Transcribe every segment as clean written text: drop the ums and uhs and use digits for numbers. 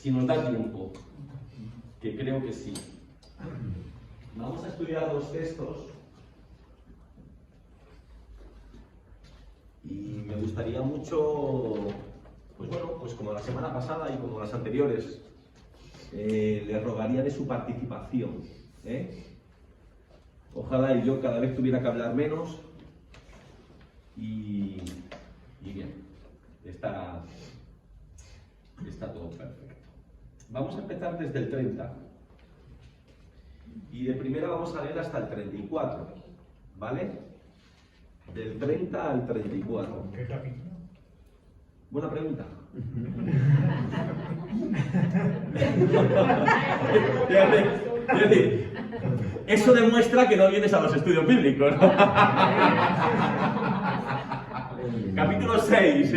si nos da tiempo, que creo que sí. Vamos a estudiar los textos y me gustaría mucho, pues bueno, pues como la semana pasada y como las anteriores, les rogaría de su participación, ¿eh? Ojalá y yo cada vez tuviera que hablar menos y bien, está todo perfecto. Vamos a empezar desde el 30 y de primera vamos a leer hasta el 34, ¿vale? Del 30 al 34. ¿Qué capítulo? Buena pregunta. Fíjate, eso demuestra que no vienes a los estudios bíblicos, ¿no? Capítulo 6.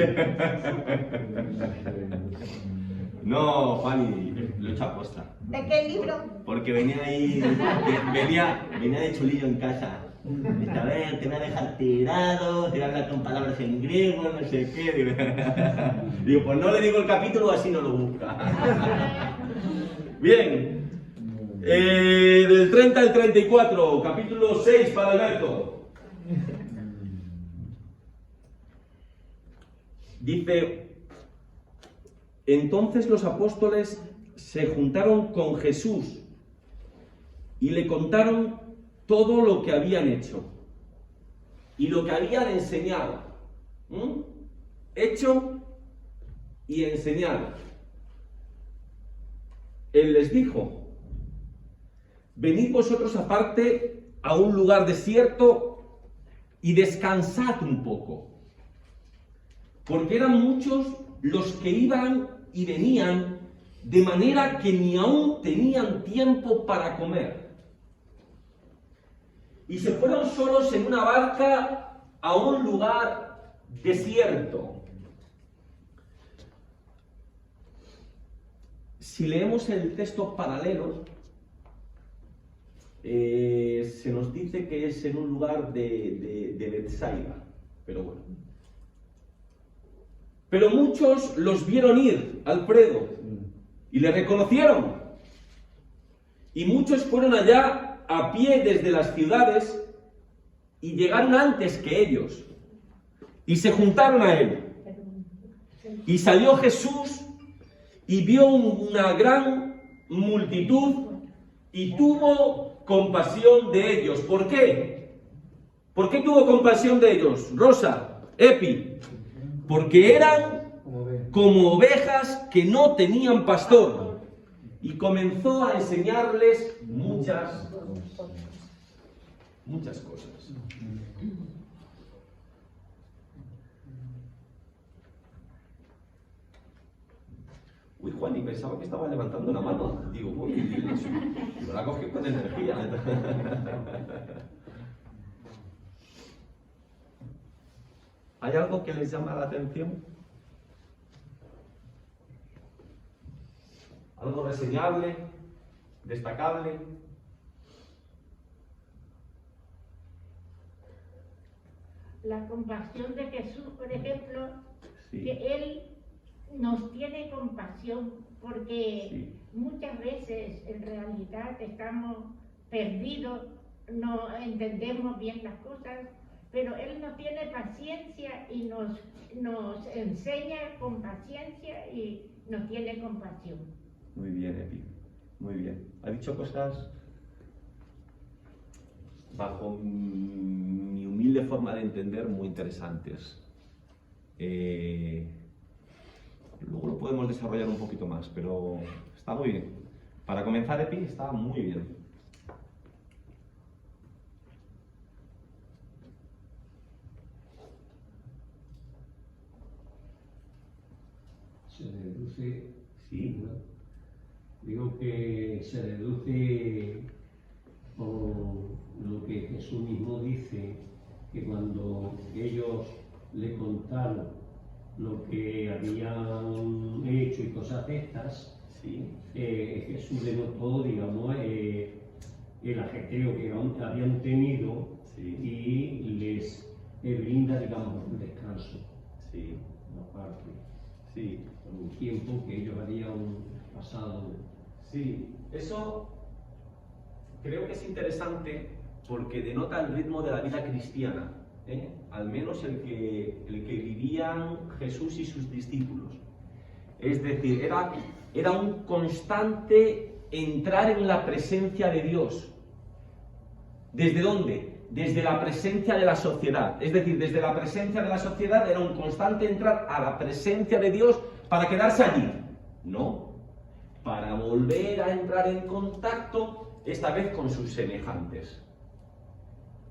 No, Fanny, lo he hecho a posta. ¿De qué libro? Porque venía ahí, venía de chulillo en casa. Dice, a ver, te voy a dejar tirado, te voy a hablar con palabras en griego, no sé qué. Digo, pues no le digo el capítulo, así no lo busca. Bien. Del 30 al 34, capítulo 6 para Alberto. Dice, entonces los apóstoles se juntaron con Jesús y le contaron todo lo que habían hecho y lo que habían enseñado. Hecho y enseñado. Él les dijo, venid vosotros aparte a un lugar desierto y descansad un poco, porque eran muchos los que iban y venían, de manera que ni aún tenían tiempo para comer. Y se fueron solos en una barca a un lugar desierto. Si leemos el texto paralelo, se nos dice que es en un lugar de Betsaida, pero bueno. Pero muchos los vieron ir, Alfredo, y le reconocieron. Y muchos fueron allá a pie desde las ciudades y llegaron antes que ellos. Y se juntaron a él. Y salió Jesús y vio una gran multitud y tuvo compasión de ellos. ¿Por qué? ¿Por qué tuvo compasión de ellos? Rosa, Epi. Porque eran como ovejas que no tenían pastor. Y comenzó a enseñarles muchas cosas. Uy, Juan, y pensaba que estaba levantando la mano. Digo, uy, me la cogí con energía. ¿Hay algo que les llama la atención? ¿Algo reseñable? ¿Destacable? La compasión de Jesús, por ejemplo, Sí. que Él nos tiene compasión porque Sí. muchas veces en realidad estamos perdidos, no entendemos bien las cosas, pero Él nos tiene paciencia y nos enseña con paciencia y nos tiene compasión. Muy bien, Epi. Muy bien. Ha dicho cosas bajo mi humilde forma de entender muy interesantes. Luego lo podemos desarrollar un poquito más, pero está muy bien. Para comenzar, Epi, está muy bien. Se deduce, Sí. ¿no? Digo que se deduce por lo que Jesús mismo dice, que cuando ellos le contaron lo que habían hecho y cosas de estas, Sí. Jesús le notó, digamos, el ajetreo que habían tenido Sí. y les brinda, digamos, un descanso, Sí. una parte. Sí. Por un tiempo que ellos habían pasado. Sí, eso creo que es interesante porque denota el ritmo de la vida cristiana, al menos el que vivían Jesús y sus discípulos. Es decir, era un constante entrar en la presencia de Dios. ¿Desde dónde? Desde la presencia de la sociedad. Es decir, desde la presencia de la sociedad era un constante entrar a la presencia de Dios para quedarse allí. No, para volver a entrar en contacto, esta vez con sus semejantes.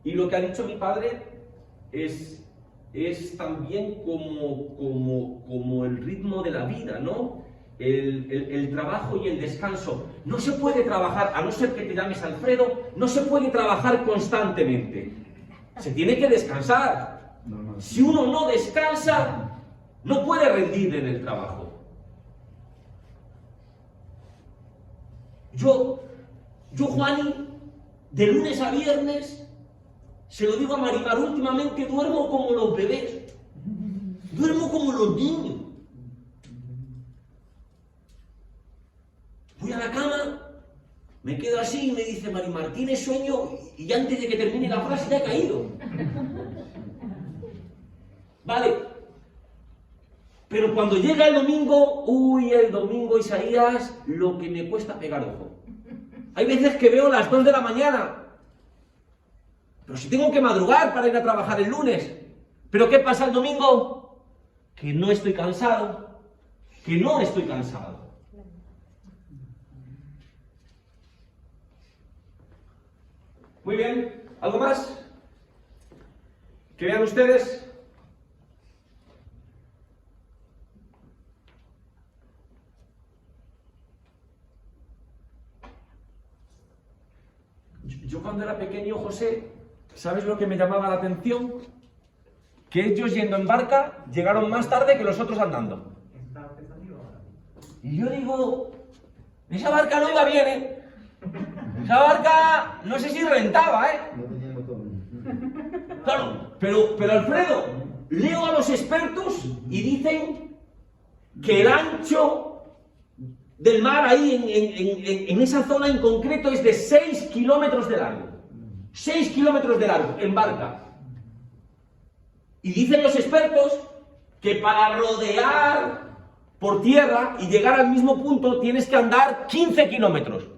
Y lo que ha dicho mi padre es también como el ritmo de la vida, ¿no? El trabajo y el descanso. No se puede trabajar, a no ser que te llames Alfredo, no se puede trabajar constantemente. Se tiene que descansar. Si uno no descansa, no puede rendir en el trabajo. Yo, Juani, de lunes a viernes, se lo digo a Marimar, últimamente duermo como los bebés, duermo como los niños. Voy a la cama, me quedo así y me dice Marimar, ¿tienes sueño? Y antes de que termine la frase ya he caído. Vale, pero cuando llega el domingo, el domingo, Isaías, lo que me cuesta pegar ojo. Hay veces que veo las 2 de la mañana. Pero si tengo que madrugar para ir a trabajar el lunes. ¿Pero qué pasa el domingo? Que no estoy cansado. Que no estoy cansado. Muy bien. ¿Algo más? Que vean ustedes. Yo cuando era pequeño, José, ¿sabes lo que me llamaba la atención? Que ellos yendo en barca llegaron más tarde que los otros andando. Y yo digo, esa barca no iba bien, ¿eh? Esa barca no sé si rentaba, ¿eh? Claro, pero Alfredo, leo a los expertos y dicen que el ancho del mar ahí en esa zona en concreto es de 6 kilómetros de largo. 6 kilómetros de largo, en barca. Y dicen los expertos que para rodear por tierra y llegar al mismo punto tienes que andar 15 kilómetros.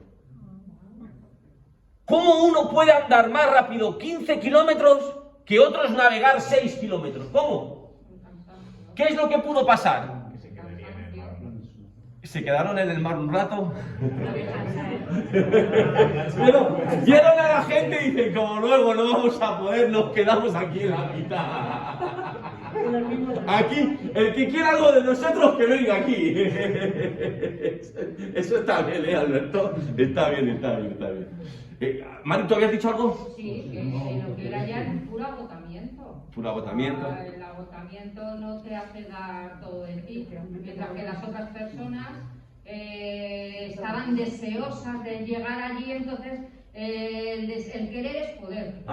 ¿Cómo uno puede andar más rápido 15 kilómetros que otros navegar 6 kilómetros? ¿Cómo? ¿Qué es lo que pudo pasar? Se quedaron en el mar un rato. Pero vieron a la gente y dicen, como luego no vamos a poder, nos quedamos aquí en la mitad. Aquí, el que quiera algo de nosotros, que venga aquí. Eso está bien, Alberto. Está bien. Mari, ¿tú habías dicho algo? Sí, que lo que era ya es puro agotamiento. Puro agotamiento. El agotamiento no te hace dar todo de ti, mientras que las otras personas estaban deseosas de llegar allí, entonces el querer es poder.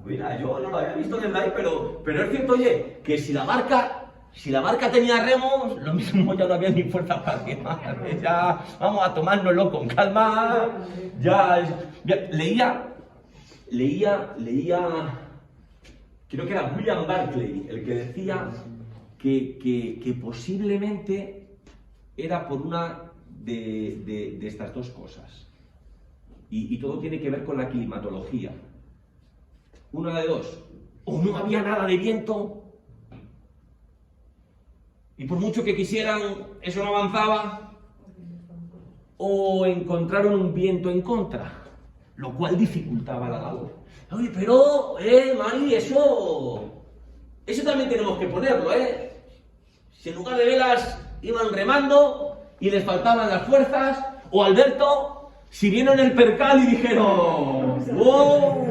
Mira, yo no lo había visto desde ahí, pero es cierto, oye, que si la barca tenía remos, lo mismo ya no había ni fuerza para remar. Ya vamos a tomárnoslo con calma. Ya leía, creo que era William Barclay, el que decía que posiblemente era por una de estas dos cosas. Y todo tiene que ver con la climatología. Una de dos. O no había nada de viento, y por mucho que quisieran, eso no avanzaba. O encontraron un viento en contra, lo cual dificultaba la labor. Oye, pero, Mari, eso también tenemos que ponerlo, ¿eh? Si en lugar de velas iban remando y les faltaban las fuerzas, o Alberto, si vieron el percal y dijeron, wow.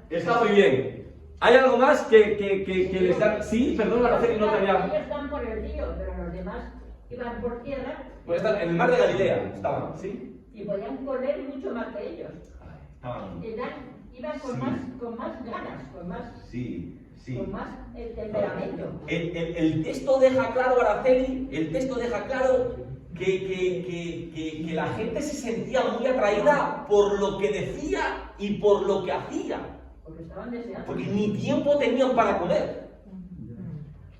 Está muy bien. ¿Hay algo más que les dan? Sí, perdón, la que no te había... Ellos van por el río, pero los demás iban por tierra. Pues están en el mar de Galilea, estaban, ¿sí? Y podían correr mucho más que ellos. Estaban... Iban con más ganas, con más... Sí. Sí. con más el temperamento. El texto deja claro, Araceli, el texto deja claro que la gente se sentía muy atraída por lo que decía y por lo que hacía. Porque estaban deseando. Porque ni tiempo tenían para comer.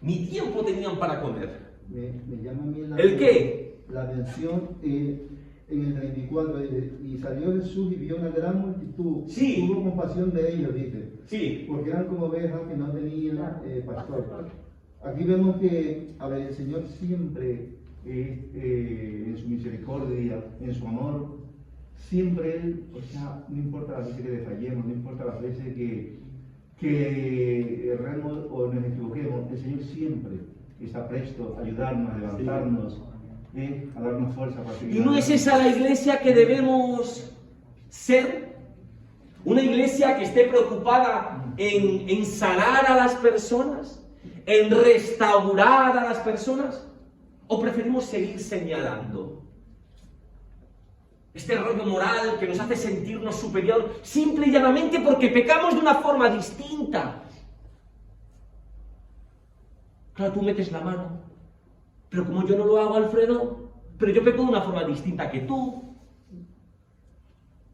Ni tiempo tenían para comer. Me llama a mí ¿El qué? la atención en el 34. Y salió Jesús y vio una gran multitud. Sí. Tuvo compasión de ellos, dice. Sí. Porque eran como ovejas que no tenían pastor. Aquí vemos que, a ver, el Señor siempre, en su misericordia, en su amor, siempre Él, o sea, no importa las veces que le fallemos, no importa las veces que erremos o nos equivoquemos, el Señor siempre está presto a ayudarnos, a levantarnos, a darnos fuerza para seguir. ¿Y no es esa la iglesia que debemos ser? Una iglesia que esté preocupada en sanar a las personas, en restaurar a las personas, ¿o preferimos seguir señalando? Este rollo moral que nos hace sentirnos superior simple y llanamente porque pecamos de una forma distinta. Claro, tú metes la mano, pero como yo no lo hago, Alfredo, pero yo peco de una forma distinta que tú.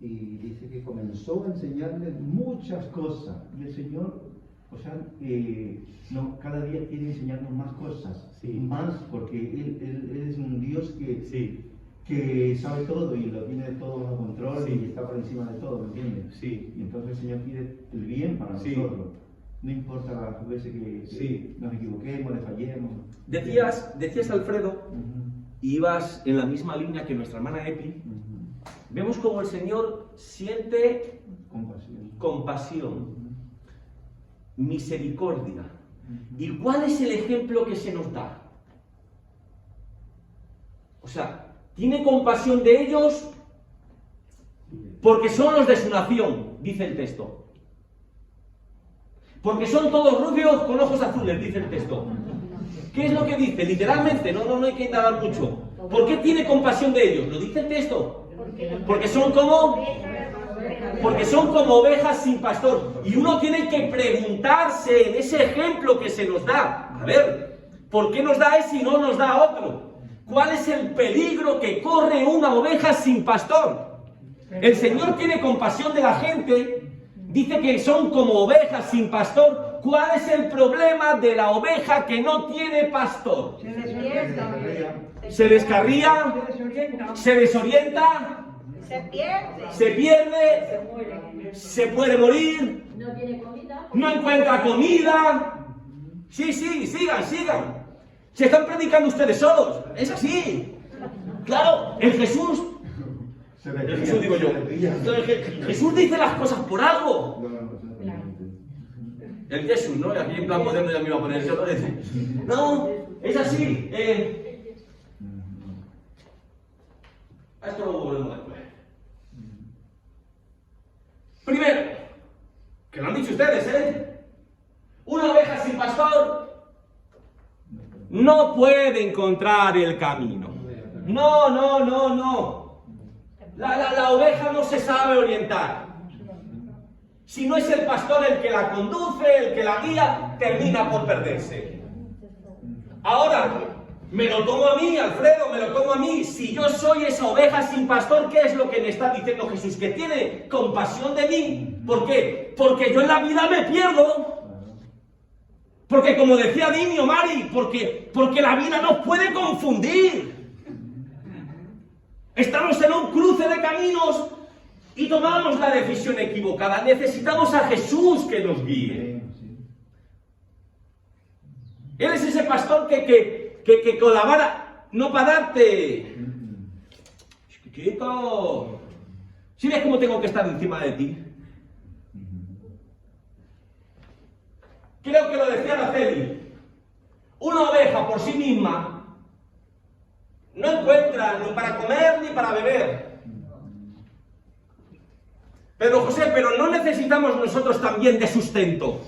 Y dice que comenzó a enseñarle muchas cosas. Y el Señor, o sea, no, cada día quiere enseñarnos más cosas. Sí. Más, porque Él es un Dios que, Sí, que sabe todo y lo tiene todo bajo control Sí. y está por encima de todo, ¿me entiendes? sí, Y entonces el Señor quiere el bien para Sí. nosotros. No importa las veces que Sí. nos equivoquemos, le fallemos. Decías Alfredo, Ujú, y ibas en la misma línea que nuestra hermana Epi, ujú. vemos como el Señor siente Compasión. compasión, misericordia. ¿Y cuál es el ejemplo que se nos da? O sea, tiene compasión de ellos porque son los de su nación, dice el texto. Porque son todos rubios con ojos azules, dice el texto. ¿Qué es lo que dice? Literalmente, no hay que indagar mucho. ¿Por qué tiene compasión de ellos? Lo dice el texto. Porque son como ovejas sin pastor. Y uno tiene que preguntarse en ese ejemplo que se nos da. A ver, ¿por qué nos da ese y no nos da otro? ¿Cuál es el peligro que corre una oveja sin pastor? El Señor tiene compasión de la gente. Dice que son como ovejas sin pastor. ¿Cuál es el problema de la oveja que no tiene pastor? Se descarría, se desorienta, se pierde, se puede morir, No tiene comida. no encuentra comida. Sí, sigan. Se están predicando ustedes solos. Es así. Claro, el Jesús digo yo. Jesús dice las cosas por algo. El Jesús, ¿no? Aquí en plan moderno ya me iba a poner yo. No, es así. A esto lo volvemos después. Primero, que lo han dicho ustedes, una oveja sin pastor no puede encontrar el camino. No. La oveja no se sabe orientar. Si no es el pastor el que la conduce, el que la guía, termina por perderse. Ahora, me lo tomo a mí, Alfredo, me lo tomo a mí. Si yo soy esa oveja sin pastor, ¿qué es lo que me está diciendo Jesús? Que tiene compasión de mí. ¿Por qué? Porque yo en la vida me pierdo. Porque como decía Dini o Mari, porque la vida nos puede confundir. Estamos en un cruce de caminos y tomamos la decisión equivocada. Necesitamos a Jesús que nos guíe. Él es ese pastor que con la vara no para darte. Chiquitito. ¿Sí ves cómo tengo que estar encima de ti? Creo que lo decía Araceli. Una oveja por sí misma no encuentra ni para comer ni para beber. Pero José, pero no necesitamos nosotros también de sustento.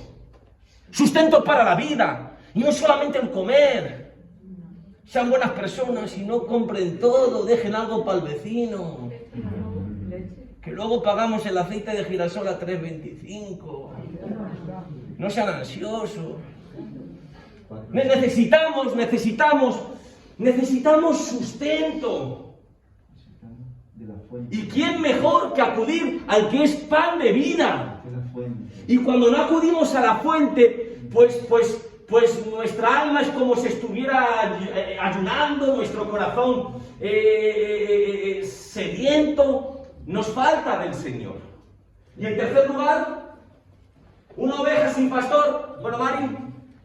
Sustento para la vida. Y no solamente el comer. Sean buenas personas y no compren todo, dejen algo para el vecino. Que luego pagamos el aceite de girasol a 3,25. No sean ansiosos. Necesitamos sustento. De la fuente. ¿Y quién mejor que acudir al que es pan de vida? De la fuente. Y cuando no acudimos a la fuente, pues nuestra alma es como si estuviera ayunando, nuestro corazón sediento, nos falta del Señor. Y en tercer lugar, una oveja sin pastor. Bueno, Mari,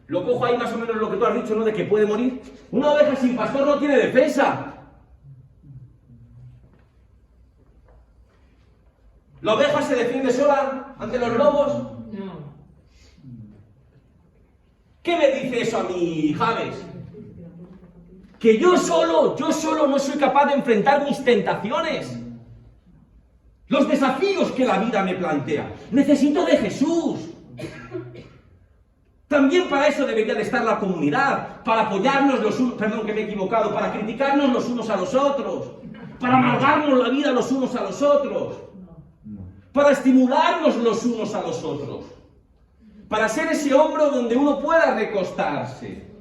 lo cojo ahí más o menos lo que tú has dicho, ¿no? De que puede morir. Una oveja sin pastor no tiene defensa. ¿La oveja se defiende sola ante los lobos? No. ¿Qué me dice eso a mí, Javes? Que yo solo no soy capaz de enfrentar mis tentaciones. Los desafíos que la vida me plantea. Necesito de Jesús. También para eso debería de estar la comunidad, para apoyarnos los unos, perdón que me he equivocado, para criticarnos los unos a los otros, para amargarnos la vida los unos a los otros, para estimularnos los unos a los otros, para ser ese hombro donde uno pueda recostarse.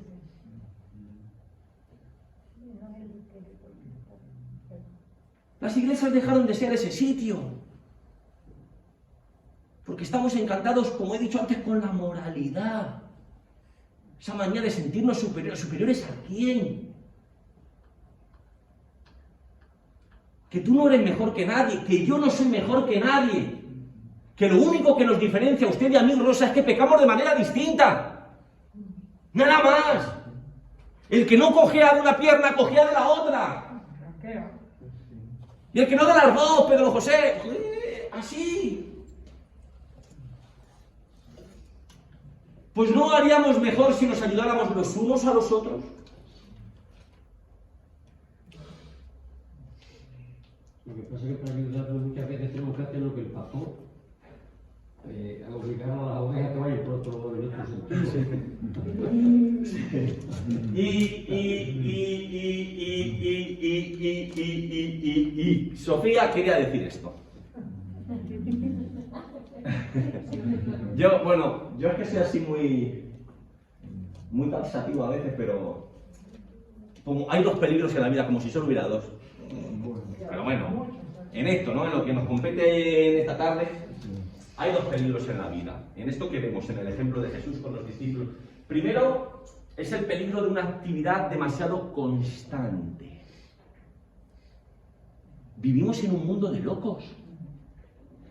Las iglesias dejaron de ser ese sitio, porque estamos encantados, como he dicho antes, con la moralidad. Esa manía de sentirnos superiores a quién. Que tú no eres mejor que nadie, que yo no soy mejor que nadie. Que lo único que nos diferencia a usted y a mí, Rosa, es que pecamos de manera distinta. Nada más. El que no cojea de una pierna, cojea de la otra. Y el que no de las dos, Pedro José, así. Pues no haríamos mejor si nos ayudáramos los unos a los otros. Lo que pasa es que para ayudarnos muchas veces tenemos que hacer lo que el pastor, obligar a las ovejas que vayan por otro sentido. Y Sofía quería decir esto. Yo es que soy así muy taxativo a veces, pero como hay dos peligros en la vida, como si solo hubiera dos. Pero bueno, en esto, ¿no? En lo que nos compete en esta tarde, hay dos peligros en la vida. En esto que vemos en el ejemplo de Jesús con los discípulos. Primero, es el peligro de una actividad demasiado constante. Vivimos en un mundo de locos.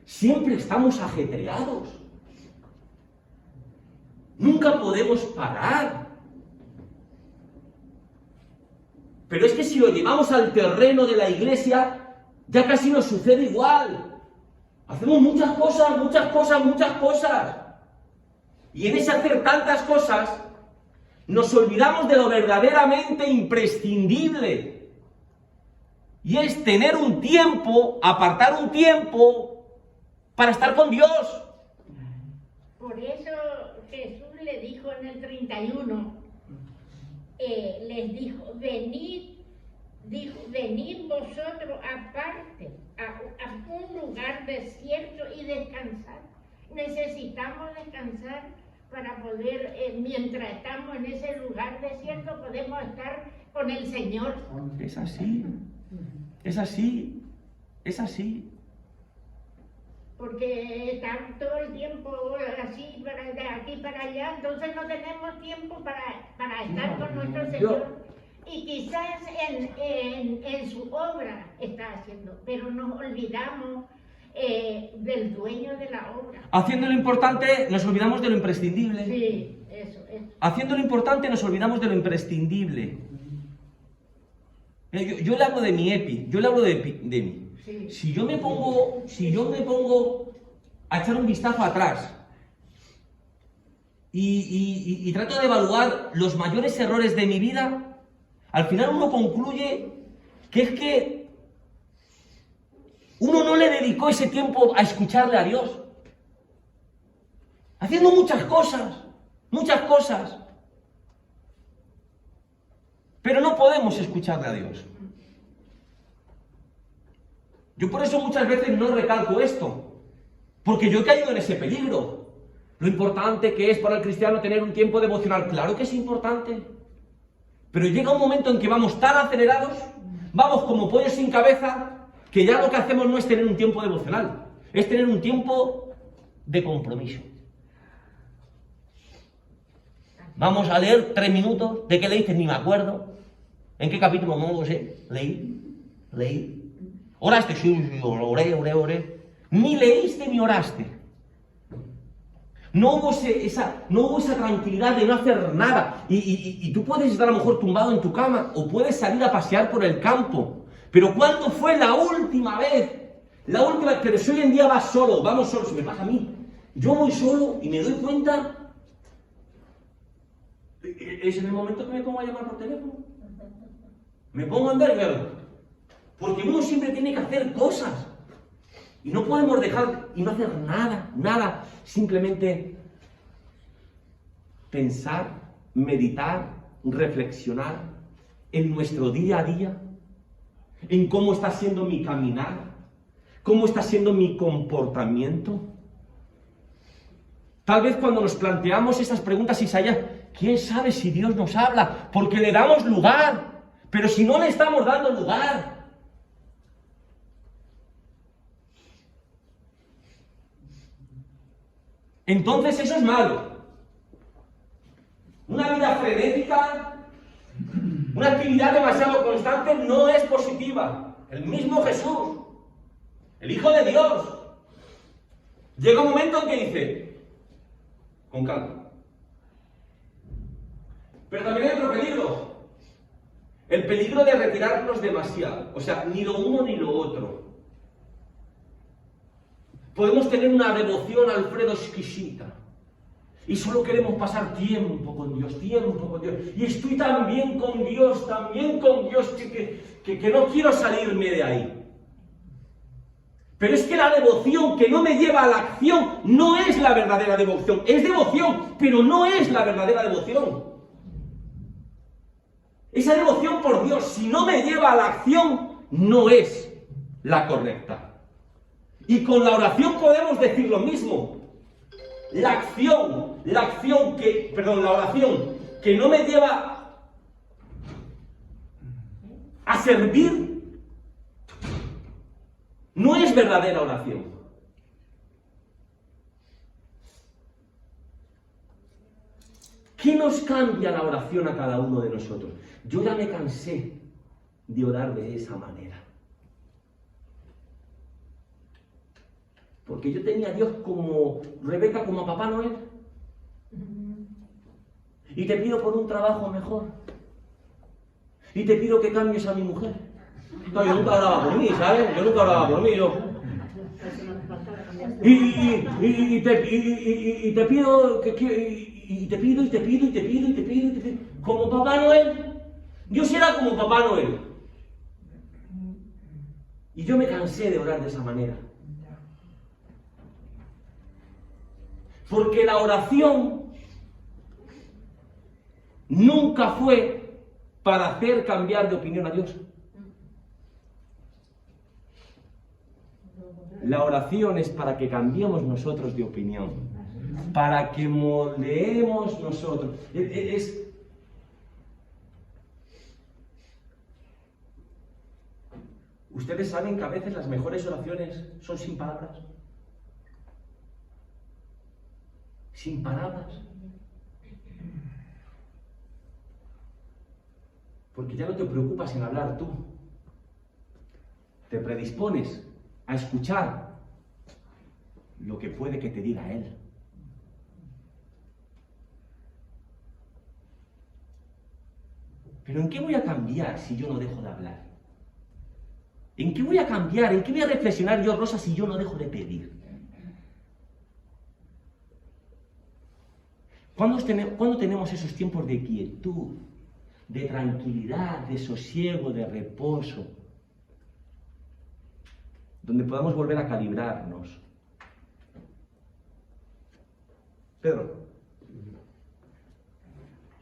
Siempre estamos ajetreados. Nunca podemos parar. Pero es que si lo llevamos al terreno de la iglesia, ya casi nos sucede igual. Hacemos muchas cosas. Y en ese hacer tantas cosas, nos olvidamos de lo verdaderamente imprescindible. Y es tener un tiempo, apartar un tiempo para estar con Dios. Por eso Jesús le dijo en el 31, les dijo, venid vosotros aparte, a un lugar desierto y descansar. Necesitamos descansar para poder, mientras estamos en ese lugar desierto, podemos estar con el Señor. Es así. Porque están todo el tiempo así, de aquí para allá, entonces no tenemos tiempo para estar con nuestro Señor. Y quizás en su obra está haciendo, pero nos olvidamos del dueño de la obra. Haciendo lo importante, nos olvidamos de lo imprescindible. Sí, eso. Haciendo lo importante, nos olvidamos de lo imprescindible. Yo le hablo de mi epi, yo le hablo de mí. Sí. Si yo me pongo a echar un vistazo atrás y trato de evaluar los mayores errores de mi vida, al final uno concluye que es que uno no le dedicó ese tiempo a escucharle a Dios. Haciendo muchas cosas. Pero no podemos escucharle a Dios. Yo por eso muchas veces no recalco esto, porque yo he caído en ese peligro. lo importante que es para el cristiano tener un tiempo devocional. Claro que es importante. Pero llega un momento en que vamos tan acelerados, vamos como pollos sin cabeza, que ya lo que hacemos no es tener un tiempo devocional, es tener un tiempo de compromiso. Vamos a leer 3 minutos. ¿De qué leíste? Ni me acuerdo. ¿En qué capítulo? No lo sé. Leí. ¿Oraste? Sí, oré. Ni leíste ni oraste. No hubo esa tranquilidad de no hacer nada. Y tú puedes estar a lo mejor tumbado en tu cama o puedes salir a pasear por el campo. Pero ¿cuándo fue la última vez? Pero si hoy en día vas solo, vamos solos, me pasa a mí. Yo voy solo y me doy cuenta. Es en el momento que me pongo a llamar por teléfono. Me pongo a andar, porque uno siempre tiene que hacer cosas. Y no podemos dejar y no hacer nada. Simplemente pensar, meditar, reflexionar en nuestro día a día, en cómo está siendo mi caminar, cómo está siendo mi comportamiento. Tal vez cuando nos planteamos esas preguntas, Isaías, ¿quién sabe si Dios nos habla? Porque le damos lugar, pero si no le estamos dando lugar, entonces eso es malo. Una vida frenética, una actividad demasiado constante no es positiva. El mismo Jesús, el Hijo de Dios, llega un momento en que dice, con calma. Pero también hay otro peligro. El peligro de retirarnos demasiado. O sea, ni lo uno ni lo otro. Podemos tener una devoción, Alfredo, exquisita. Y solo queremos pasar tiempo con Dios. Y estoy tan bien con Dios, que no quiero salirme de ahí. Pero es que la devoción que no me lleva a la acción no es la verdadera devoción. Es devoción, pero no es la verdadera devoción. Esa devoción por Dios, si no me lleva a la acción, no es la correcta. Y con la oración podemos decir lo mismo. La oración que no me lleva a servir, no es verdadera oración. ¿Qué nos cambia la oración a cada uno de nosotros? Yo ya me cansé de orar de esa manera. Porque yo tenía a Dios como Rebeca, como a Papá Noel. Y te pido por un trabajo mejor. Y te pido que cambies a mi mujer. No, yo nunca oraba por mí, ¿sabes? Y te pido y te pido. Como Papá Noel. Dios era como Papá Noel. Y yo me cansé de orar de esa manera. Porque la oración nunca fue para hacer cambiar de opinión a Dios. La oración es para que cambiemos nosotros de opinión, para que moldeemos nosotros. ¿Ustedes saben que a veces las mejores oraciones son sin palabras? Sin palabras. Porque ya no te preocupas en hablar tú. Te predispones a escuchar lo que puede que te diga Él. Pero ¿en qué voy a cambiar si yo no dejo de hablar? ¿En qué voy a cambiar? ¿En qué voy a reflexionar yo, Rosa, si yo no dejo de pedir? ¿Cuándo tenemos esos tiempos de quietud, de tranquilidad, de sosiego, de reposo? Donde podamos volver a calibrarnos. Pedro.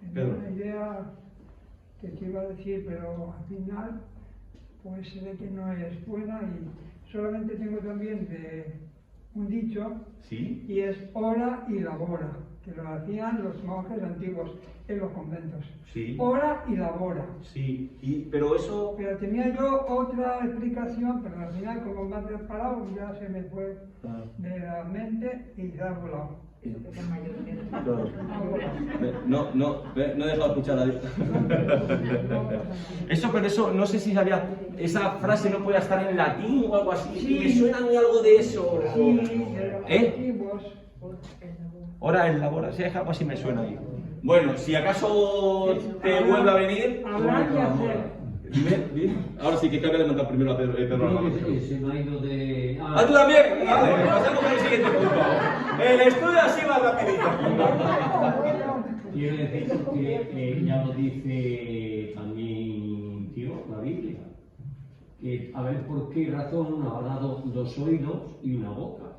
Tenía una idea que te iba a decir, pero al final pues se ve que no es buena y solamente tengo también de un dicho, ¿Sí? y es ora y labora, que lo hacían los monjes antiguos en los conventos. Sí. Ora y labora. Sí. Pero eso... Pero tenía yo otra explicación, pero al final, como me has parado, ya se me fue de la mente y se ha volado. No he dejado de escuchar a Dios. Pero eso, no sé si sabía, esa frase no puede estar en latín o algo así. Sí. Me suena a mí algo de eso. Sí, de los antiguos. Ora en labora, sí, algo así me suena ahí. Bueno, si acaso te vuelve a venir... Hablar y hacer. Dime. Ahora sí que cabe levantar primero a Pedro. Creo que se me ha ido de... ¡Ah, tú también! Vale, pasamos al siguiente punto. El estudio así va rapidito. Quiero decir que ya lo dice también tío, la Biblia, que a ver por qué razón nos ha dado 2 oídos y una boca,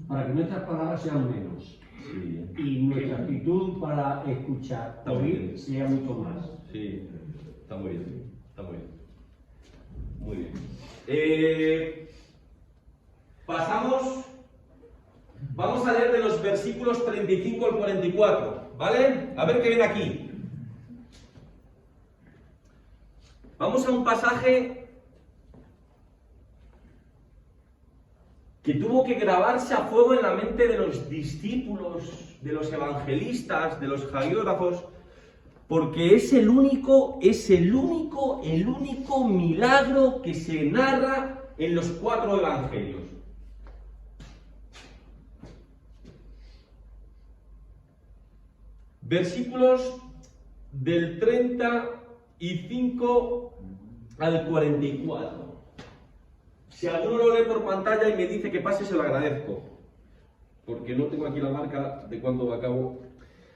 para que nuestras palabras sean menos Sí. y nuestra actitud para escuchar, oír, sea mucho más. Sí, está muy bien. Está muy bien. Muy bien. Pasamos. Vamos a leer de los versículos 35 al 44. ¿Vale? A ver qué viene aquí. Vamos a un pasaje que tuvo que grabarse a fuego en la mente de los discípulos, de los evangelistas, de los hagiógrafos, porque es el único milagro que se narra en los 4 evangelios. Versículos del 35 al 44. Si alguno lo lee por pantalla y me dice que pase, se lo agradezco, porque no tengo aquí la marca de cuándo va a cabo.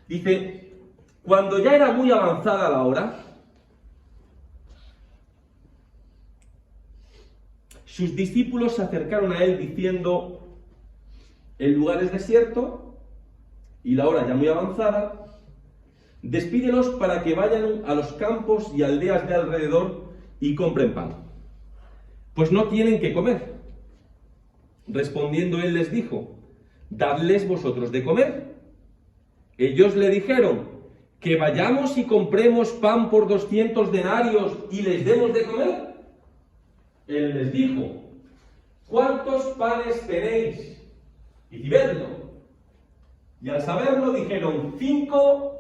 Dice: cuando ya era muy avanzada la hora, sus discípulos se acercaron a él diciendo: el lugar es desierto y la hora ya muy avanzada, despídelos para que vayan a los campos y aldeas de alrededor y compren pan, pues no tienen que comer. Respondiendo él les dijo: dadles vosotros de comer. Ellos le dijeron: que vayamos y compremos pan por 200 denarios y les demos de comer. Él les dijo: ¿cuántos panes tenéis? Y vedlo. Y al saberlo dijeron: 5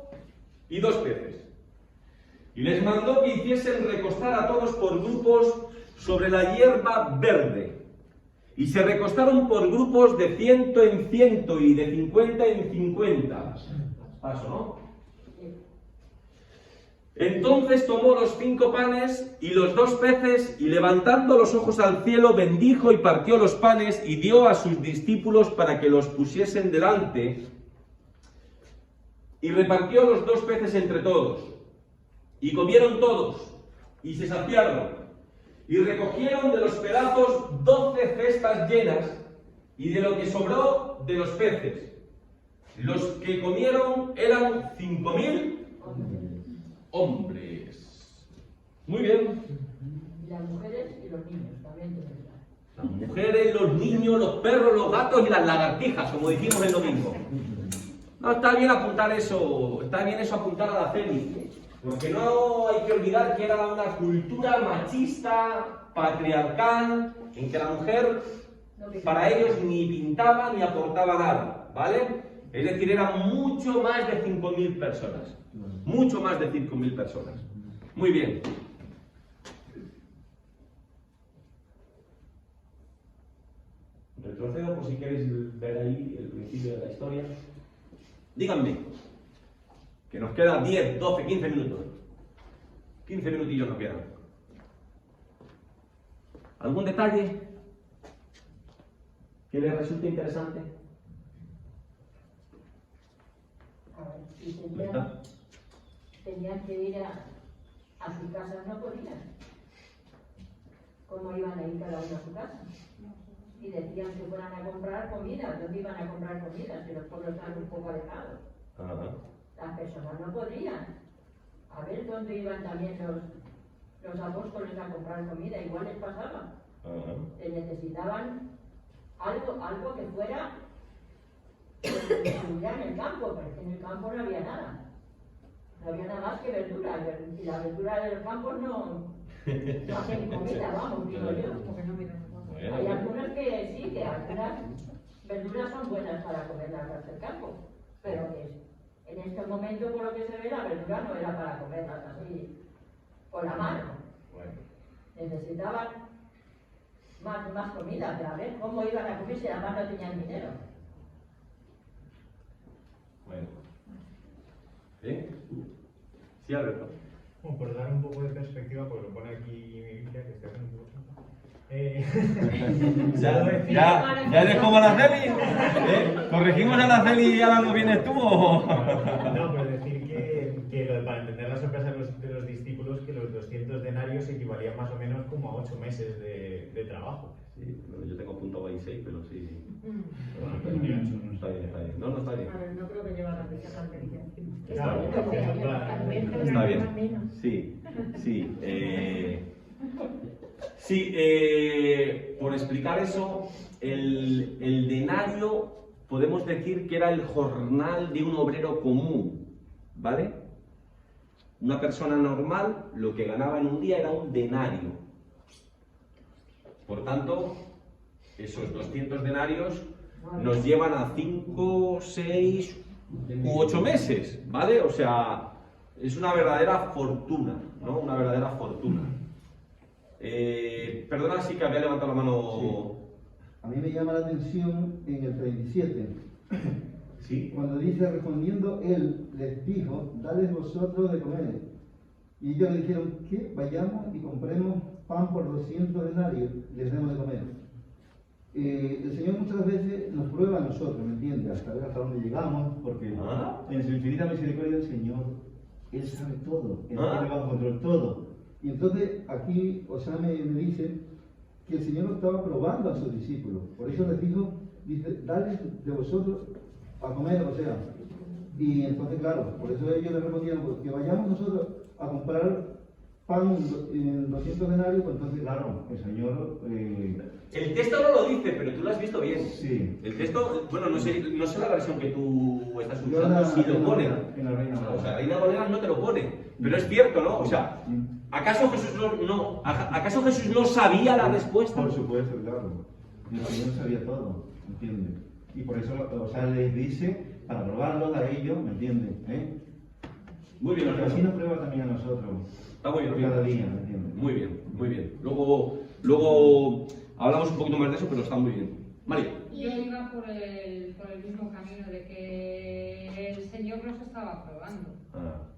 y 2 peces. Y les mandó que hiciesen recostar a todos por grupos sobre la hierba verde. Y se recostaron por grupos de 100 en 100 y de 50 en 50. Paso, ¿no? Entonces tomó los 5 panes y los 2 peces, y levantando los ojos al cielo, bendijo y partió los panes y dio a sus discípulos para que los pusiesen delante, y repartió los 2 peces entre todos. Y comieron todos, y se saciaron, y recogieron de los pedazos 12 cestas llenas, y de lo que sobró de los peces. Los que comieron eran 5.000 hombres. Muy bien. Y las mujeres y los niños también. Las mujeres, los niños, los perros, los gatos y las lagartijas, como dijimos el domingo. No, está bien apuntar eso, apuntar a la CELI, porque no hay que olvidar que era una cultura machista, patriarcal, en que la mujer para ellos ni pintaba ni aportaba nada, ¿vale? Es decir, eran mucho más de 5.000 personas. Mucho más de 5.000 personas. Muy bien. Retrocedo por si queréis ver ahí el principio de la historia. Díganme, que nos quedan 10, 12, 15 minutos. 15 minutillos nos quedan. ¿Algún detalle que les resulte interesante? Y tenían que ir a su casa, no podían. ¿Cómo iban a ir cada uno a su casa? Y decían que fueran a comprar comida. ¿Dónde iban a comprar comida? Si los pueblos están un poco alejados. Las personas no podían. A ver dónde iban también los apóstoles a comprar comida. Igual les pasaba. Que necesitaban algo que fuera distribuida en el campo, porque en el campo no había nada. No había nada más que verdura, y la verdura del campo no hacen comida, vamos, digo yo. Hay algunas que sí, que algunas verduras son buenas para comerlas del campo, pero que en este momento, por lo que se ve, la verdura no era para comerlas así con la mano. Necesitaban más comida, pero a ver cómo iban a comer si además no tenían dinero. Bueno. ¿Sí? Sí, Alberto. Bueno, por dar un poco de perspectiva, pues lo pone aquí mi Biblia, que está haciendo un poco. ¿Ya eres como la Celi? ¿Corregimos a la Celi y ahora no vienes tú o...? No, pero decir que para entender la sorpresa de los discípulos, que los 200 denarios equivalían más o menos como a 8 meses de trabajo. Sí, bueno, yo tengo apuntado ahí 6, pero sí. Bueno, pero ni 8, no Está bien, está bien. No, está bien. A ver, no creo que lleva la fecha tan inteligente. Claro, Está bien. Sí, sí. Por explicar eso, el denario podemos decir que era el jornal de un obrero común, ¿vale? Una persona normal lo que ganaba en un día era un denario. Por tanto, esos 200 denarios nos llevan a 5, 6 u 8 meses, ¿vale? O sea, es una verdadera fortuna, ¿no? Una verdadera fortuna. Perdona, sí que había levantado la mano. Sí. A mí me llama la atención en el 37. Sí. Cuando dice, respondiendo él, les dijo, dadles vosotros de comer. Y ellos le dijeron, que vayamos y compremos pan por 200 denarios, les demos de comer. El Señor muchas veces nos prueba a nosotros, ¿me entiendes? Hasta ver hasta dónde llegamos, porque en su infinita misericordia el Señor, Él sabe todo, Él tiene bajo control todo. Y entonces aquí Osame me dice que el Señor estaba probando a sus discípulos. Por eso les dijo, dice, dale de vosotros a comer, o sea. Y entonces, claro, por eso ellos le respondían, pues, que vayamos nosotros a comprar pan en 200 denarios, pues entonces, claro, el Señor... El texto no lo dice, pero tú lo has visto bien. Sí. El texto, bueno, no sé la versión que tú estás usando, si lo pone. En la Reina Valera. O sea, la Reina Valera no te lo pone. Pero es cierto, ¿no? O sea, ¿acaso Jesús no sabía la respuesta? Por supuesto, claro. El Señor sabía todo, ¿entiendes? Y por eso, o sea, les dice, para probarlos a ellos, ¿me entiendes? Muy bien, Porque así nos prueba también a nosotros. Está muy bien. Cada día, ¿me entiendes? Muy bien, muy bien. Luego hablamos un poquito más de eso, pero está muy bien. María. Yo iba por el mismo camino de que el Señor los estaba probando.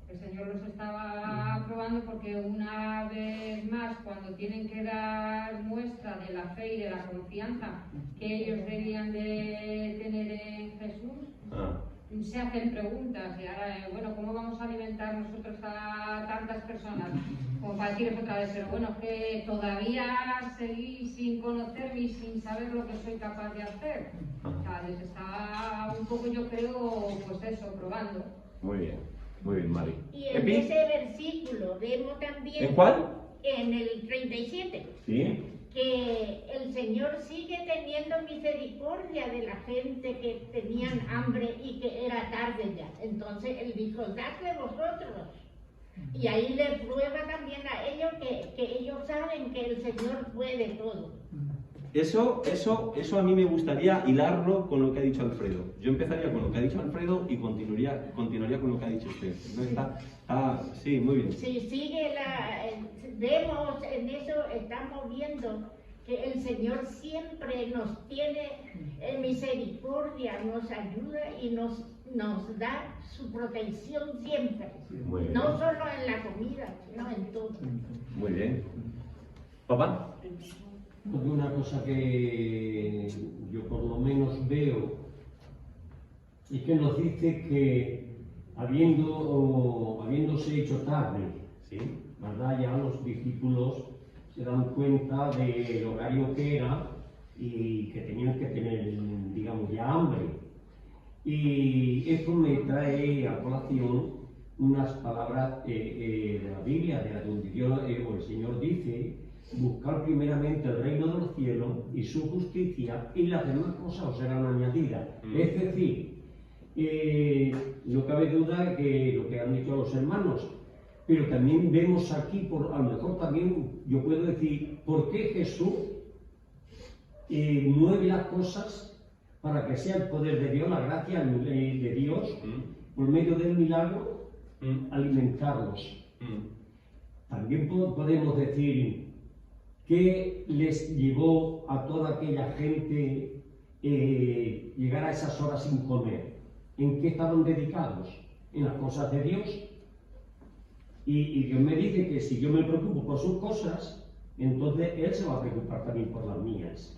El Señor los estaba probando porque una vez más, cuando tienen que dar muestra de la fe y de la confianza que ellos debían de tener en Jesús, se hacen preguntas y ahora, bueno, ¿cómo vamos a alimentar nosotros a tantas personas? Como para decirles otra vez, pero bueno, que todavía seguís sin conocerme y sin saber lo que soy capaz de hacer. O sea, les está un poco, yo creo, pues eso, probando. Muy bien, Mari. Y en ese versículo vemos también... ¿En cuál? En el 37. Sí. Que el Señor sigue teniendo misericordia de la gente que tenían hambre y que era tarde ya. Entonces Él dijo, dadle vosotros. Y ahí le prueba también a ellos que ellos saben que el Señor puede todo. Eso a mí me gustaría hilarlo con lo que ha dicho Alfredo. Yo empezaría con lo que ha dicho Alfredo y continuaría con lo que ha dicho usted. Sí, muy bien. Si sigue vemos en eso, estamos viendo que el Señor siempre nos tiene misericordia, nos ayuda y nos da su protección siempre. No solo en la comida, sino en todo. Muy bien. ¿Papá? Porque una cosa que yo por lo menos veo es que nos dice que habiéndose hecho tarde, ¿sí? ¿Verdad? Ya los discípulos se dan cuenta del horario que era y que tenían que tener, digamos, ya hambre. Y eso me trae a colación unas palabras de la Biblia, de donde el Señor dice buscar primeramente el reino de los cielos y su justicia, y las demás cosas os serán añadidas. Es decir, no cabe duda que lo que han dicho los hermanos, pero también vemos aquí, a lo mejor también yo puedo decir, ¿por qué Jesús mueve las cosas para que sea el poder de Dios, la gracia de Dios, por medio del milagro, alimentarlos? También podemos decir que les llevó a toda aquella gente llegar a esas horas sin comer. ¿En qué estaban dedicados? En las cosas de Dios. Y Dios me dice que si yo me preocupo por sus cosas, entonces Él se va a preocupar también por las mías.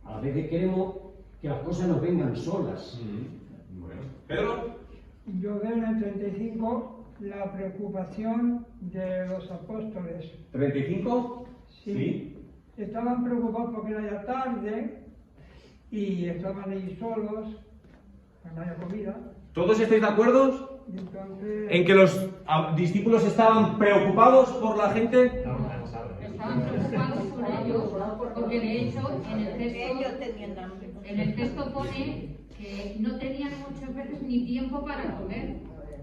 A veces queremos que las cosas nos vengan solas. Bueno. Pedro. Yo veo en el 35 la preocupación de los apóstoles. ¿35? Sí. Estaban preocupados porque era ya tarde y estaban ahí solos, no había comida. ¿Todos estáis de acuerdo Entonces, en que los discípulos estaban preocupados por la gente? Estaban preocupados por ellos, porque de hecho en el texto pone que no tenían muchas veces ni tiempo para comer.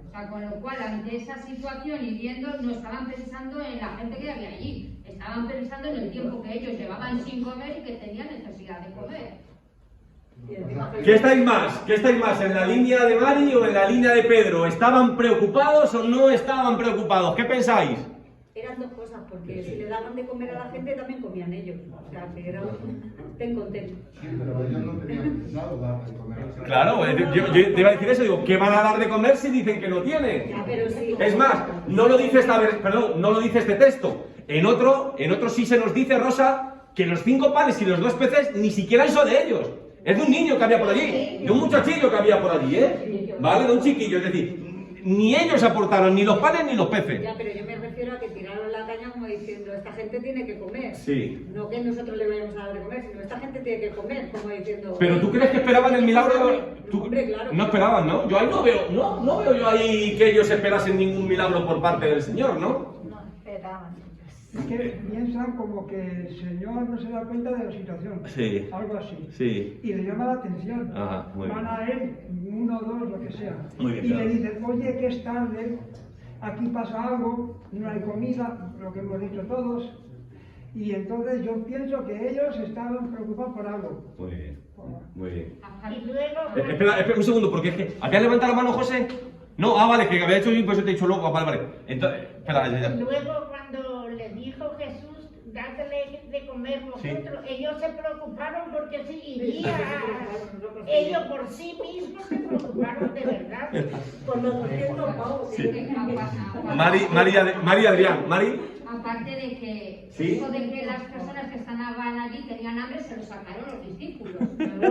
O sea, con lo cual, ante esa situación y viendo, no estaban pensando en la gente que había allí, estaban pensando en el tiempo que ellos llevaban sin comer y que tenían necesidad de comer. ¿Qué estáis más? ¿Qué estáis más? ¿En la línea de Mari o en la línea de Pedro? ¿Estaban preocupados o no estaban preocupados? ¿Qué pensáis? Eran dos cosas, porque si le daban de comer a la gente también comían ellos. O sea, que era ten contento. Sí, pero ellos no tenían pensado dar de comer. Claro, yo te iba a decir eso, digo, ¿qué van a dar de comer si dicen que no tienen? Ya, pero sí. Es más, no lo dice no lo dice este texto. En otro sí se nos dice, Rosa, que los 5 panes y los 2 peces ni siquiera son de ellos. Es de un niño que había por allí, de un muchachillo que había por allí, ¿vale? De un chiquillo, es decir, ni ellos aportaron ni los panes ni los peces. Ya, pero yo me refiero a que tiraron la caña como diciendo, esta gente tiene que comer. Sí. No que nosotros le vayamos a dar de comer, sino esta gente tiene que comer, como diciendo... Pero ¿tú crees que esperaban el milagro? Hombre, claro. No esperaban, ¿no? Yo ahí no veo yo ahí que ellos esperasen ningún milagro por parte del Señor, ¿no? No, esperaban. es que piensan como que el Señor no se da cuenta de la situación. Sí. Algo así. Sí. Y le llama la atención. Ajá, muy Van bien. a él, 1 o 2, lo que sea. Muy bien, y claro. le dicen, oye, que es tarde, aquí pasa algo, no hay comida, lo que hemos dicho todos. Y entonces yo pienso que ellos estaban preocupados por algo. Muy bien. Muy bien. Y luego, Espera un segundo, porque es que... ¿Habías levantado la mano, José? No, vale, que había hecho yo y por eso te he dicho luego. Vale. Entonces, espera, ya. luego cuando le dijo Jesús, dátele de comer vosotros, ellos se preocuparon porque si iría, ellos por sí mismos se preocuparon de verdad. Por los 200 pavos. Sí. Mari Adrián, Mari. Aparte de que ¿Sí? eso de que las personas que estaban allí tenían hambre, se lo sacaron los discípulos. Eran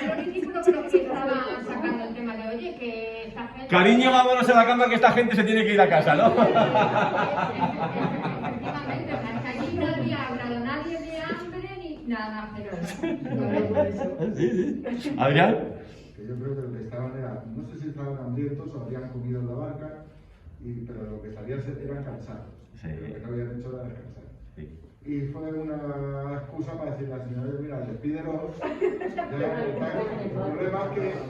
los discípulos los que estaban sacando el tema de, oye, que esta gente... Cariño, vámonos a la cama que esta gente se tiene que ir a casa, ¿no? Efectivamente, o sea, que allí no había hablado nadie de hambre ni nada, pero... Sí. Adrián. Que yo creo que lo que estaban era, no sé si estaban hambrientos o habían comido en la barca, pero lo que salían eran cansados. Sí. Lo que no habían hecho era descansar. Sí. Y fue una excusa para decirle al Señor, mira, despídelos. El problema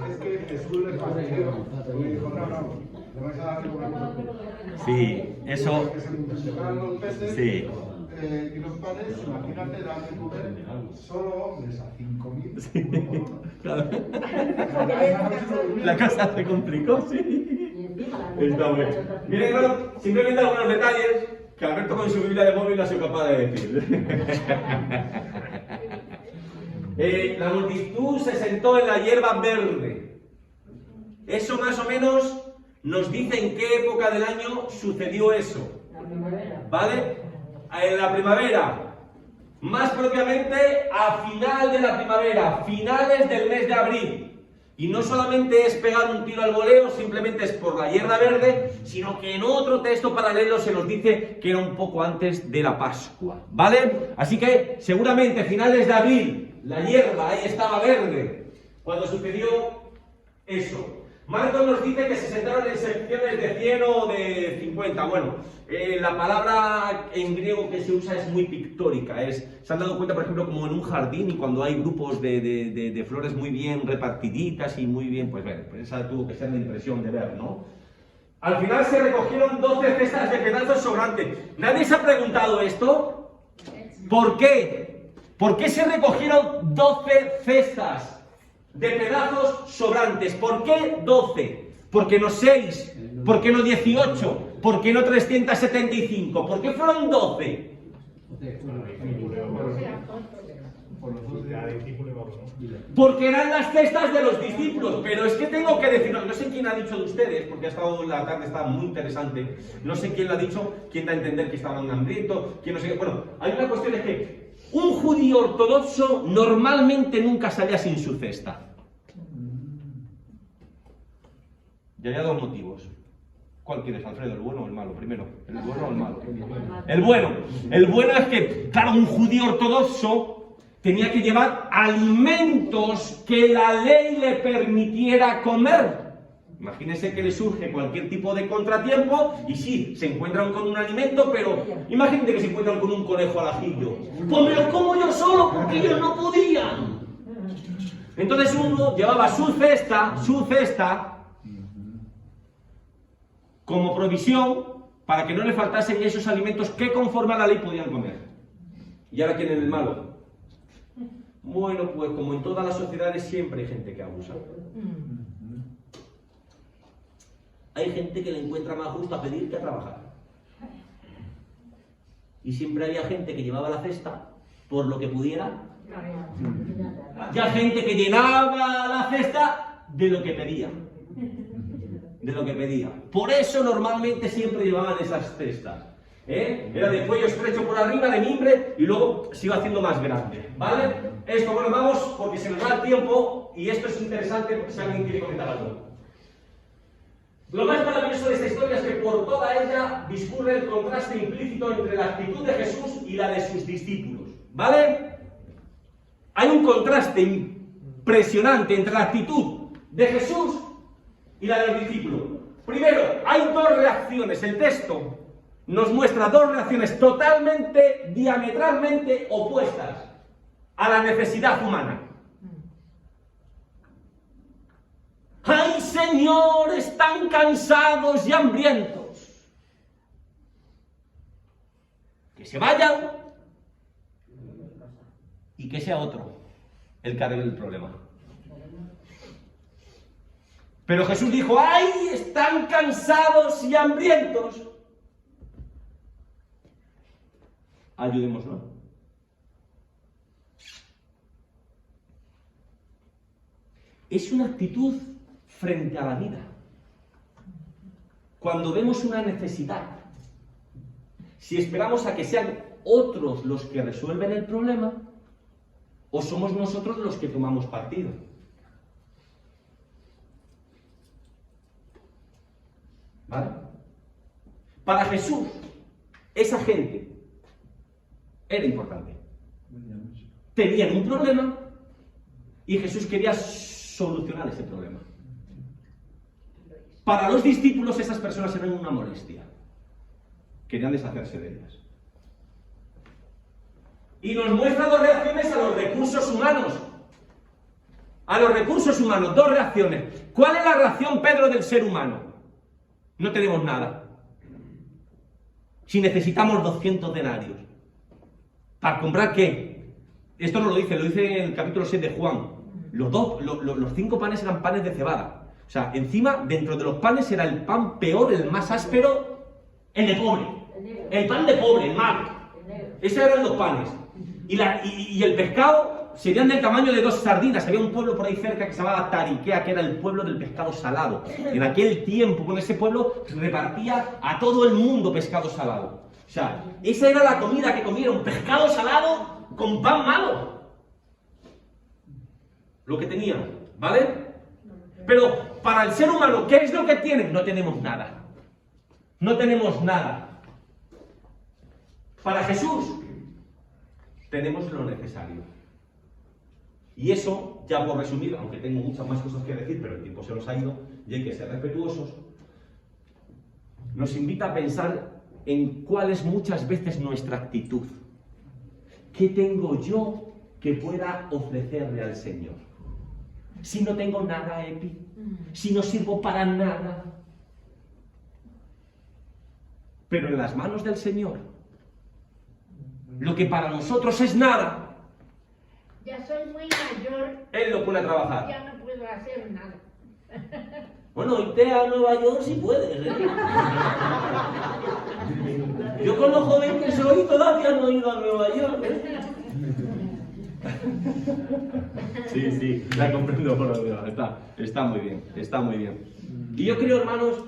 es que Jesús les fastidió. Y dijo, no, le vais a dar de comer vosotros. Sí, eso... Que se multiplicaron los peces Sí. y los panes, imagínate, dar de comer solo hombres a 5.000. Sí, claro. La cosa se complicó, sí. Está bien. Miren, claro, simplemente algunos detalles que Alberto con su Biblia de móvil no ha sido capaz de decir. La multitud se sentó en la hierba verde. Eso más o menos nos dice en qué época del año sucedió eso. ¿Vale? En la primavera. Más propiamente a final de la primavera, finales del mes de abril. Y no solamente es pegar un tiro al voleo, simplemente es por la hierba verde, sino que en otro texto paralelo se nos dice que era un poco antes de la Pascua, ¿vale? Así que seguramente finales de abril, la hierba ahí estaba verde, cuando sucedió eso. Marcos nos dice que se sentaron en secciones de 100 o de 50. Bueno, la palabra en griego que se usa es muy pictórica. Se han dado cuenta, por ejemplo, como en un jardín y cuando hay grupos de flores muy bien repartiditas y muy bien, pues bueno, pues esa tuvo que ser la impresión de ver, ¿no? Al final se recogieron 12 cestas de pedazos sobrantes. ¿Nadie se ha preguntado esto? ¿Por qué? ¿Por qué se recogieron 12 cestas de pedazos sobrantes? ¿Por qué 12? ¿Por qué no 6? ¿Por qué no 18? ¿Por qué no 375? ¿Por qué fueron 12? Porque eran las cestas de los discípulos. Pero es que tengo que decirlo, no sé quién ha dicho de ustedes, porque ha estado en la tarde, estaba muy interesante. No sé quién lo ha dicho, quién da a entender que estaban hambrientos, quién no sé qué. Bueno, hay una cuestión, es que un judío ortodoxo normalmente nunca salía sin su cesta. Y había dos motivos. ¿Cuál quieres, Alfredo? ¿El bueno o el malo? Primero, ¿el bueno o el malo? El bueno. El bueno es que, claro, un judío ortodoxo tenía que llevar alimentos que la ley le permitiera comer. Imagínense que le surge cualquier tipo de contratiempo y sí, se encuentran con un alimento, pero imagínate que se encuentran con un conejo al ajillo. Pues me lo como yo solo porque ellos no podían. Entonces uno llevaba su cesta, como provisión para que no le faltasen esos alimentos que conforme a la ley podían comer. ¿Y ahora quién es el malo? Bueno, pues como en todas las sociedades siempre hay gente que abusa. Hay gente que le encuentra más justo a pedir que a trabajar. Y siempre había gente que llevaba la cesta por lo que pudiera. Y hay gente que llenaba la cesta de lo que pedía. De lo que pedía. Por eso normalmente siempre llevaban esas cestas. Era de cuello estrecho por arriba, de mimbre, y luego se iba haciendo más grande. ¿Vale? Esto, bueno, vamos, porque se nos va el tiempo, y esto es interesante porque si alguien quiere comentar algo. Lo más maravilloso de esta historia es que por toda ella discurre el contraste implícito entre la actitud de Jesús y la de sus discípulos. ¿Vale? Hay un contraste impresionante entre la actitud de Jesús y la de los discípulos. Primero, hay dos reacciones. El texto nos muestra dos reacciones totalmente, diametralmente opuestas a la necesidad humana. ¡Ay, Señor! Están cansados y hambrientos. Que se vayan y que sea otro el que arregle el problema. Pero Jesús dijo, ¡ay! Están cansados y hambrientos. Ayudémoslo. Es una actitud frente a la vida. Cuando vemos una necesidad, si esperamos a que sean otros los que resuelven el problema, o somos nosotros los que tomamos partido. ¿Vale? Para Jesús, esa gente era importante. Tenían un problema y Jesús quería solucionar ese problema. Para los discípulos, esas personas eran una molestia. Querían deshacerse de ellas. Y nos muestra dos reacciones a los recursos humanos. A los recursos humanos, dos reacciones. ¿Cuál es la reacción, Pedro, del ser humano? No tenemos nada. Si necesitamos 200 denarios. ¿Para comprar qué? Esto no lo dice en el capítulo 6 de Juan. Los 5 panes eran panes de cebada. O sea, encima, dentro de los panes era el pan peor, el más áspero, el de pobre. El pan de pobre, el malo. Esos eran los panes. Y el pescado serían del tamaño de 2 sardinas. Había un pueblo por ahí cerca que se llamaba Tariquea, que era el pueblo del pescado salado. En aquel tiempo, con ese pueblo, repartía a todo el mundo pescado salado. O sea, esa era la comida que comieron, pescado salado con pan malo. Lo que tenían, ¿vale? Pero para el ser humano, ¿qué es lo que tienen? No tenemos nada. No tenemos nada. Para Jesús, tenemos lo necesario. Y eso, ya por resumir, aunque tengo muchas más cosas que decir, pero el tiempo se nos ha ido, y hay que ser respetuosos, nos invita a pensar en cuál es muchas veces nuestra actitud. ¿Qué tengo yo que pueda ofrecerle al Señor? Si no tengo nada, Epi, si no sirvo para nada. Pero en las manos del Señor, lo que para nosotros es nada, Ya soy muy mayor. Él lo pone a trabajar. Ya no puedo hacer nada. Bueno, irte a Nueva York si puedes, ¿eh? Yo con lo joven que soy todavía no he ido a Nueva York, ¿eh? Sí, la comprendo por lo menos. Está muy bien, está muy bien. Y yo creo, hermanos,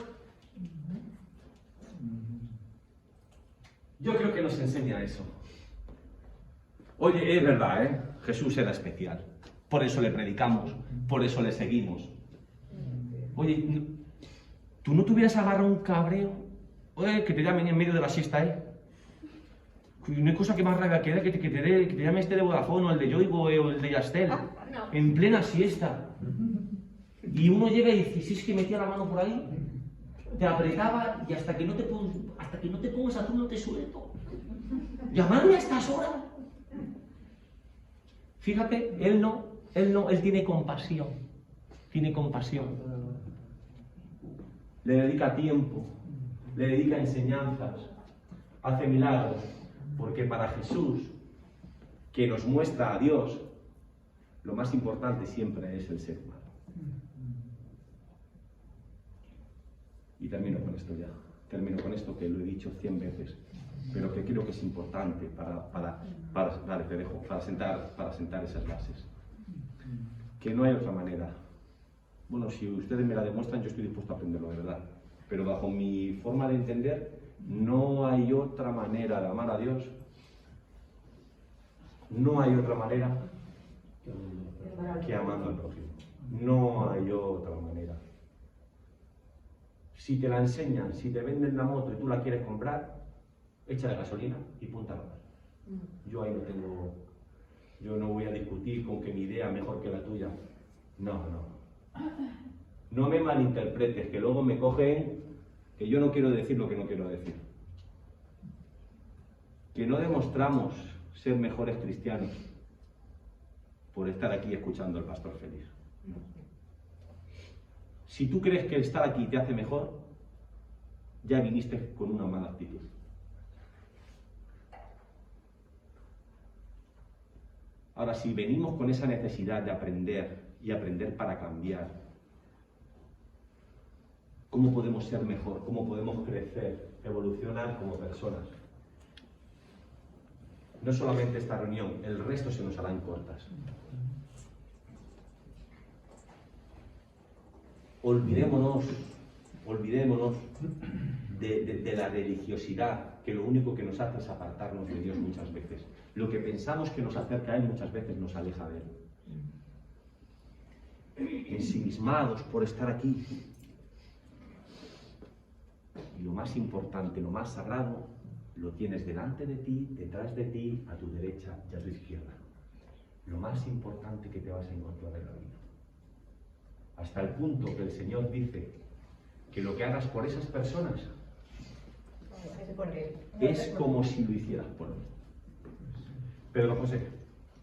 yo creo que nos enseña eso. Oye, es verdad, ¿eh? Jesús era especial. Por eso le predicamos, por eso le seguimos. Oye, ¿tú no te hubieras agarrado un cabreo? Oye, que te llamen en medio de la siesta, ¿eh? No hay cosa que más rabia que te llame este de Vodafone, o el de Yoigo, o el de Yastel, en plena siesta. Y uno llega y dice, si es que metía la mano por ahí, te apretaba y hasta que no te pongas azul no te suelto. Llamarme a estas horas. Fíjate, él tiene compasión. Tiene compasión. Le dedica tiempo, le dedica enseñanzas, hace milagros, porque para Jesús, que nos muestra a Dios, lo más importante siempre es el ser humano. Y termino con esto ya. Termino con esto que lo he dicho 100 veces, pero que creo que es importante para sentar esas bases. Que no hay otra manera. Bueno, si ustedes me la demuestran, yo estoy dispuesto a aprenderlo de verdad. Pero bajo mi forma de entender, no hay otra manera de amar a Dios. No hay otra manera que amando al prójimo. No hay otra manera. Si te la enseñan, si te venden la moto y tú la quieres comprar, échale gasolina y punta a rodar. Yo ahí no tengo... Yo no voy a discutir con que mi idea es mejor que la tuya. No. No me malinterpretes, que luego me cogen que yo no quiero decir lo que no quiero decir. Que no demostramos ser mejores cristianos por estar aquí escuchando al pastor Félix. Si tú crees que estar aquí te hace mejor, ya viniste con una mala actitud. Ahora, si venimos con esa necesidad de aprender y aprender para cambiar, ¿cómo podemos ser mejor? ¿Cómo podemos crecer, evolucionar como personas? No solamente esta reunión, el resto se nos harán cortas. Olvidémonos de la religiosidad, que lo único que nos hace es apartarnos de Dios muchas veces. Lo que pensamos que nos acerca a Él muchas veces nos aleja de Él. Ensimismados por estar aquí. Y lo más importante, lo más sagrado, lo tienes delante de ti, detrás de ti, a tu derecha y a tu izquierda. Lo más importante que te vas a encontrar en la vida. Hasta el punto que el Señor dice que lo que hagas por esas personas es como si lo hicieras por mí. Pedro José.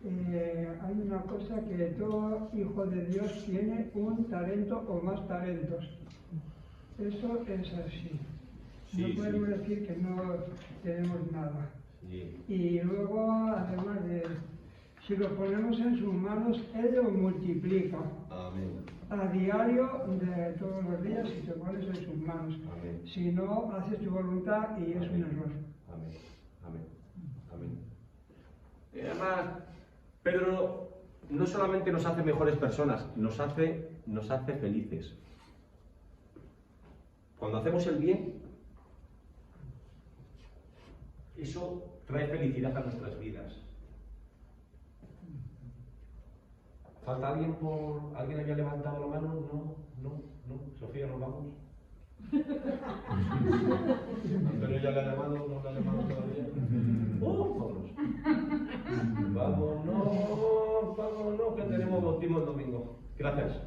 Hay una cosa, que todo hijo de Dios tiene un talento o más talentos. Eso es así. No podemos decir que no tenemos nada. Sí. Y luego, además si lo ponemos en sus manos, Él lo multiplica. Amén. A diario, de todos los días, si te pones en sus manos. Amén. Si no, haces tu voluntad y es un error. Amén. Además, Pedro no solamente nos hace mejores personas, nos hace felices. Cuando hacemos el bien, eso trae felicidad a nuestras vidas. ¿Falta alguien alguien había levantado la mano? No. Sofía, ¿nos vamos? Antonio ya le ha llamado, no le ha llamado todavía. Vámonos, que tenemos bautismo el domingo. Gracias.